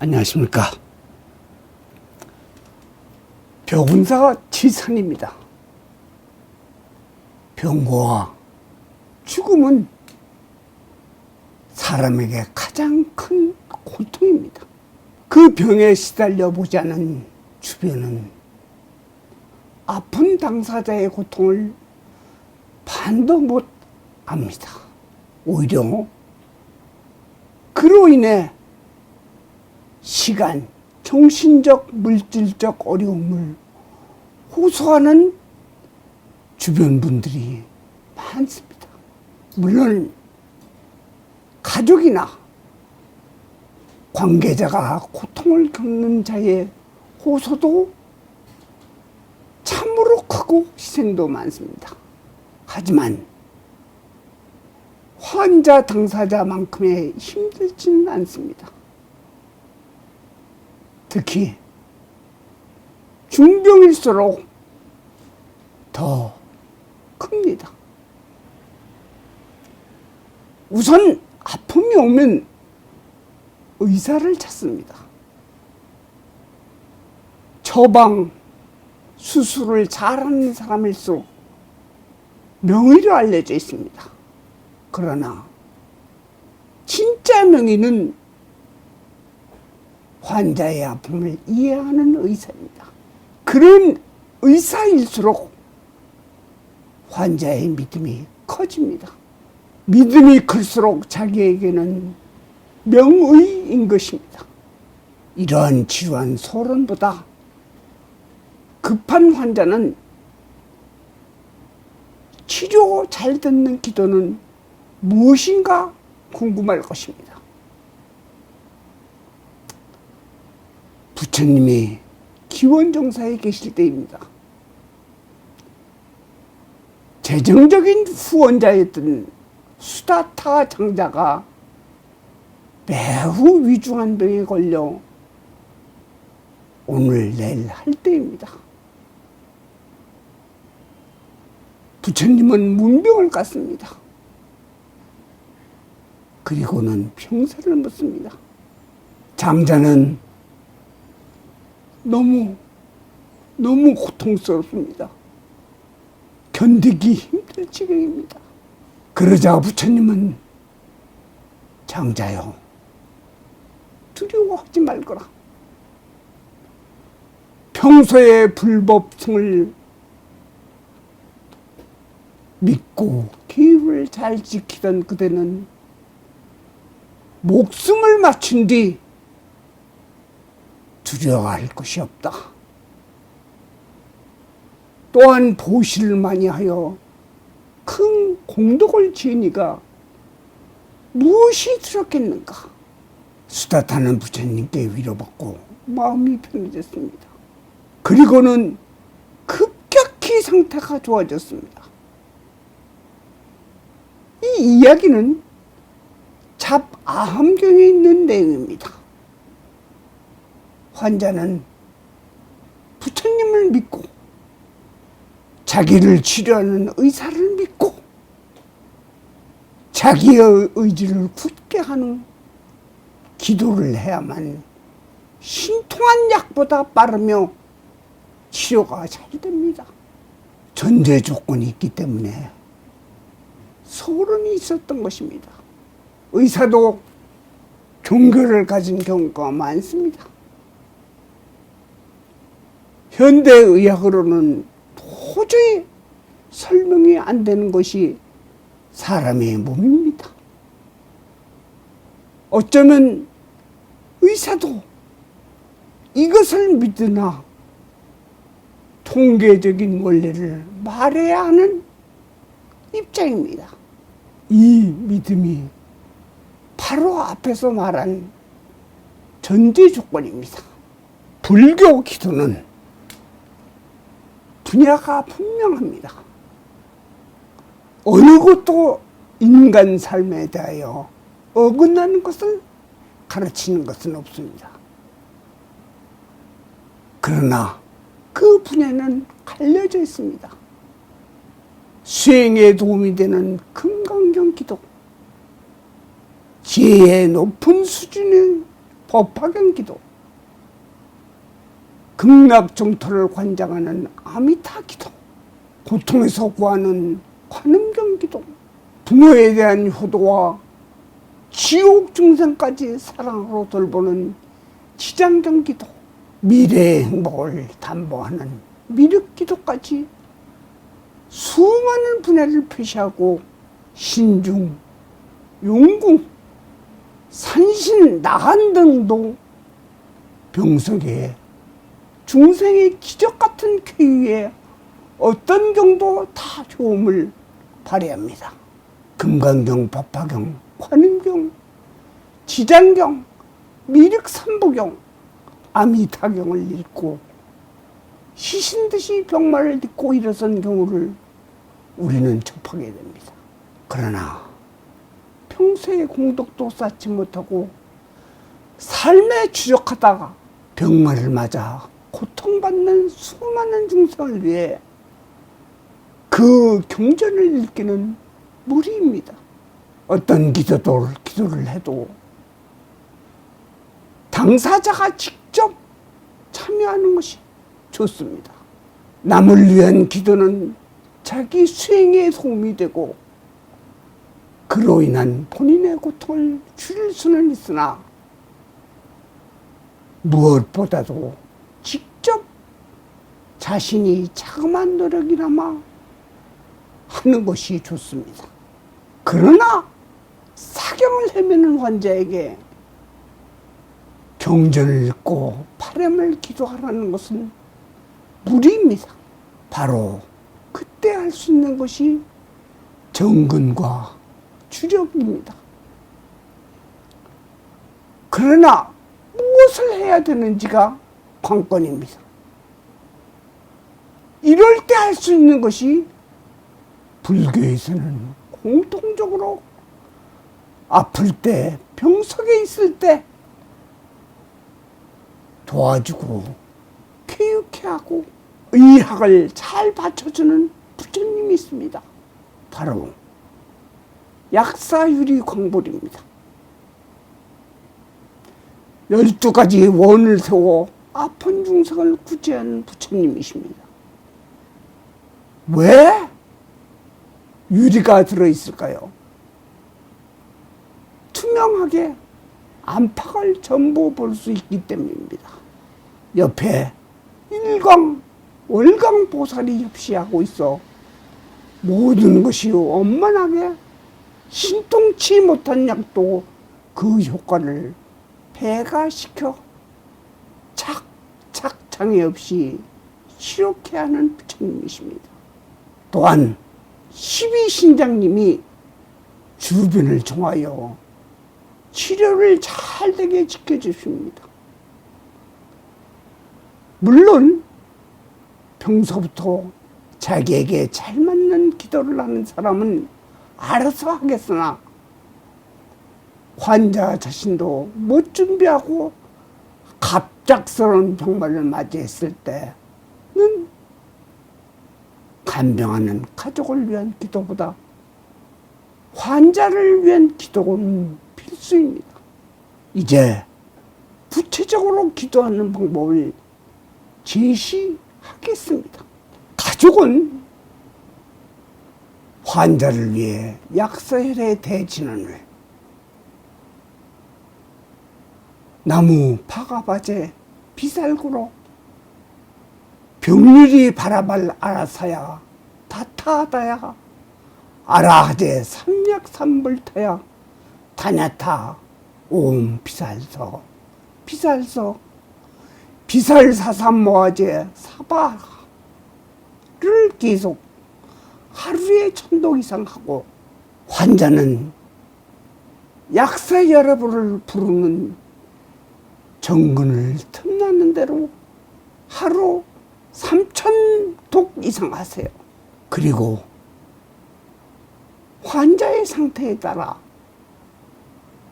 안녕하십니까. 병원사 지산입니다. 병고와 죽음은 사람에게 가장 큰 고통입니다. 그 병에 시달려 보지 않은 주변은 아픈 당사자의 고통을 반도 못 압니다. 오히려 그로 인해 시간, 정신적, 물질적 어려움을 호소하는 주변 분들이 많습니다. 물론 가족이나 관계자가 고통을 겪는 자의 호소도 참으로 크고 희생도 많습니다. 하지만 환자 당사자만큼의 힘들지는 않습니다. 특히 중병일수록 더 큽니다. 우선 아픔이 오면 의사를 찾습니다. 처방, 수술을 잘하는 사람일수록 명의로 알려져 있습니다. 그러나 진짜 명의는 환자의 아픔을 이해하는 의사입니다. 그런 의사일수록 환자의 믿음이 커집니다. 믿음이 클수록 자기에게는 명의인 것입니다. 이러한 지루한 소론보다 급한 환자는 치료 잘 듣는 기도는 무엇인가 궁금할 것입니다. 부처님이 기원정사에 계실 때입니다. 재정적인 후원자였던 수다타 장자가 매우 위중한 병에 걸려 오늘 내일 할 때입니다. 부처님은 문병을 깠습니다. 그리고는 병세를 묻습니다. 장자는 너무 고통스럽습니다. 견디기 힘들 지경입니다. 그러자 부처님은 장자여, 두려워하지 말거라. 평소에 불법성을 믿고 기율을 잘 지키던 그대는 목숨을 맞춘 뒤 두려워할 것이 없다. 또한 보시를 많이 하여 큰 공덕을 지으니가 무엇이 두렵겠는가. 수다타는 부처님께 위로받고 마음이 편해졌습니다. 그리고는 급격히 상태가 좋아졌습니다. 이 이야기는 잡아함경에 있는 내용입니다. 환자는 부처님을 믿고 자기를 치료하는 의사를 믿고 자기의 의지를 굳게 하는 기도를 해야만 신통한 약보다 빠르며 치료가 잘 됩니다. 전제 조건이 있기 때문에 소론이 있었던 것입니다. 의사도 종교를 가진 경우가 많습니다. 현대의학으로는 도저히 설명이 안 되는 것이 사람의 몸입니다. 어쩌면 의사도 이것을 믿으나 통계적인 원리를 말해야 하는 입장입니다. 이 믿음이 바로 앞에서 말한 전제 조건입니다. 불교 기도는 분야가 분명합니다. 어느 것도 인간 삶에 대하여 어긋나는 것을 가르치는 것은 없습니다. 그러나 그 분야는 갈려져 있습니다. 수행에 도움이 되는 금강경 기도, 지혜의 높은 수준의 법화경 기도, 극락정토를 관장하는 아미타 기도, 고통에서 구하는 관음경 기도, 부모에 대한 효도와 지옥 중생까지 사랑으로 돌보는 지장경 기도, 미래의 행복을 담보하는 미륵 기도까지 수많은 분야를 표시하고 신중, 용궁, 산신, 나간 등도 병석에 중생의 기적 같은 쾌유에 어떤 경도 다 효험을 발휘합니다. 금강경, 법화경, 관음경, 지장경, 미륵삼부경, 아미타경을 읽고 시신듯이 병마를 딛고 일어선 경우를 우리는 접하게 됩니다. 그러나 평소에 공덕도 쌓지 못하고 삶에 주력하다가 병마를 맞아 고통받는 수많은 중생을 위해 그 경전을 읽기는 무리입니다. 어떤 기도를 해도 당사자가 직접 참여하는 것이 좋습니다. 남을 위한 기도는 자기 수행에 도움이 되고 그로 인한 본인의 고통을 줄일 수는 있으나 무엇보다도 직접 자신이 자그마한 노력이나마 하는 것이 좋습니다. 그러나 사경을 헤매는 환자에게 경전을 읽고 파렴을 기도하라는 것은 무리입니다. 바로 그때 할 수 있는 것이 정근과 주력입니다. 그러나 무엇을 해야 되는지가 관건입니다. 이럴 때 할 수 있는 것이 불교에서는 공통적으로 아플 때, 병석에 있을 때 도와주고 쾌유케 하고 의학을 잘 받쳐주는 부처님이 있습니다. 바로 약사유리 광불입니다. 12가지 원을 세워 아픈 중생을 구제하는 부처님이십니다. 왜 유리가 들어있을까요? 투명하게 안팎을 전부 볼 수 있기 때문입니다. 옆에 일광, 월광 보살이 협시하고 있어 모든 것이 원만하게 신통치 못한 약도 그 효과를 배가시켜 착착 장애 없이 치료케 하는 부처님이십니다. 또한 12신장님이 주변을 정하여 치료를 잘 되게 지켜주십니다. 물론 평소부터 자기에게 잘 맞는 기도를 하는 사람은 알아서 하겠으나 환자 자신도 못 준비하고 갑작스러운 병마를 맞이했을 때는 간병하는 가족을 위한 기도보다 환자를 위한 기도는 필수입니다. 이제 구체적으로 기도하는 방법을 제시하겠습니다. 가족은 환자를 위해 약사혈의 대진원을 나무 파가바제 비살구로 병률이 바라발 아라사야 다타다야 아라하제 삼약삼불타야 다냐타 옴 비살서 비살서 비살사삼모아제 사바를 계속 하루에 1000도 이상 하고 환자는 약사 여러분을 부르는 정근을 틈나는 대로 하루 3000독 이상 하세요. 그리고 환자의 상태에 따라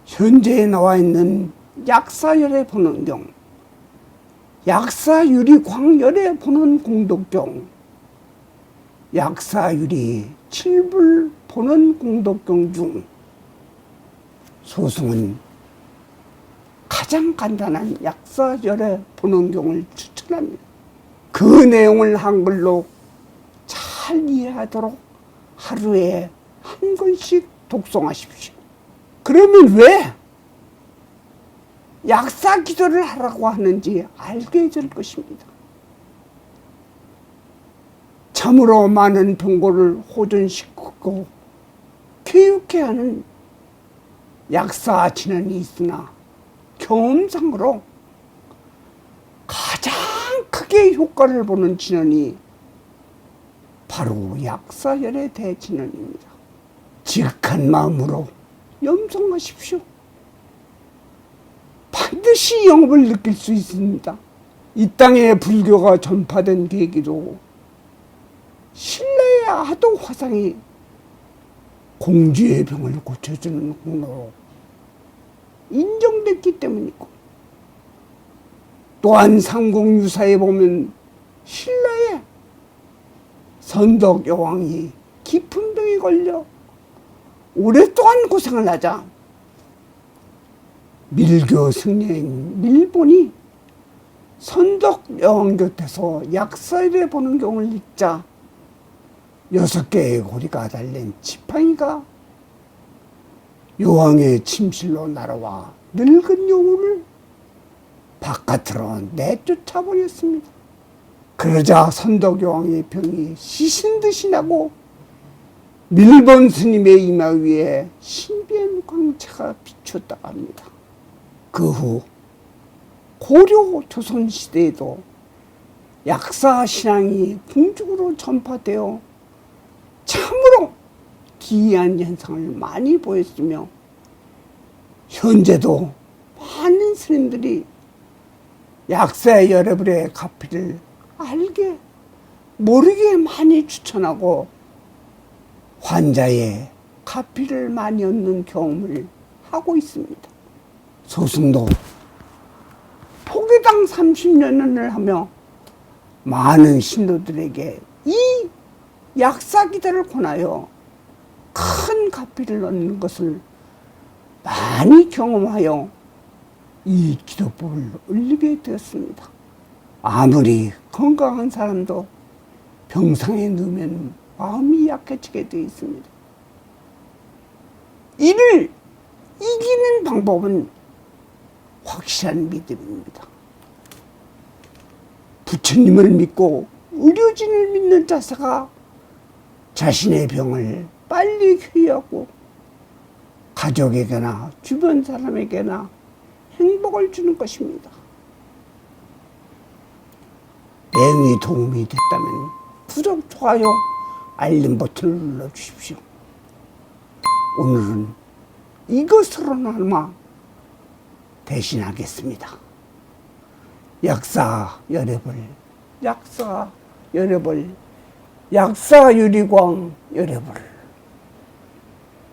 현재에 나와 있는 약사열에 보는 경, 약사유리 광열에 보는 공덕경, 약사유리 칠불 보는 공덕경 중 소승은 가장 간단한 약사열애 본원경을 추천합니다. 그 내용을 한글로 잘 이해하도록 하루에 한 권씩 독송하십시오. 그러면 왜 약사 기도를 하라고 하는지 알게 될 것입니다. 참으로 많은 병고를 호전시키고 교육해 하는 약사 진언이 있으나 경험상으로 가장 크게 효과를 보는 진언이 바로 약사열애 대진언입니다. 지극한 마음으로 염송하십시오. 반드시 영업을 느낄 수 있습니다. 이 땅에 불교가 전파된 계기도 신라의 하도 화상이 공주의 병을 고쳐주는 공로로 인정됐기 때문이고, 또한 삼국유사에 보면 신라의 선덕 여왕이 깊은 병에 걸려 오랫동안 고생을 하자 밀교 승려인 밀본이 선덕 여왕 곁에서 약사열애 보는 경우를 읽자 6개의 고리가 달린 지팡이가 여왕의 침실로 날아와 늙은 여우를 바깥으로 내쫓아버렸습니다. 그러자 선덕 여왕의 병이 시신듯이 나고 밀본 스님의 이마 위에 신비한 광채가 비쳤다고 합니다. 그 후 고려 조선시대에도 약사 신앙이 궁중으로 전파되어 참으로 기이한 현상을 많이 보였으며, 현재도 많은 스님들이 약사열애불의 가피를 알게 모르게 많이 추천하고 환자의 가피를 많이 얻는 경험을 하고 있습니다. 소승도 포기당 30년을 하며 많은 신도들에게 이 약사기도를 권하여 큰 가피를 얻는 것을 많이 경험하여 이 기도법을 올리게 되었습니다. 아무리 건강한 사람도 병상에 누우면 마음이 약해지게 되어 있습니다. 이를 이기는 방법은 확실한 믿음입니다. 부처님을 믿고 의료진을 믿는 자세가 자신의 병을 빨리 회유하고 가족에게나 주변 사람에게나 행복을 주는 것입니다. 내용이 도움이 됐다면 구독, 좋아요, 알림 버튼을 눌러주십시오. 오늘은 이것으로나마 대신하겠습니다. 약사열애불, 약사유리광 열애불.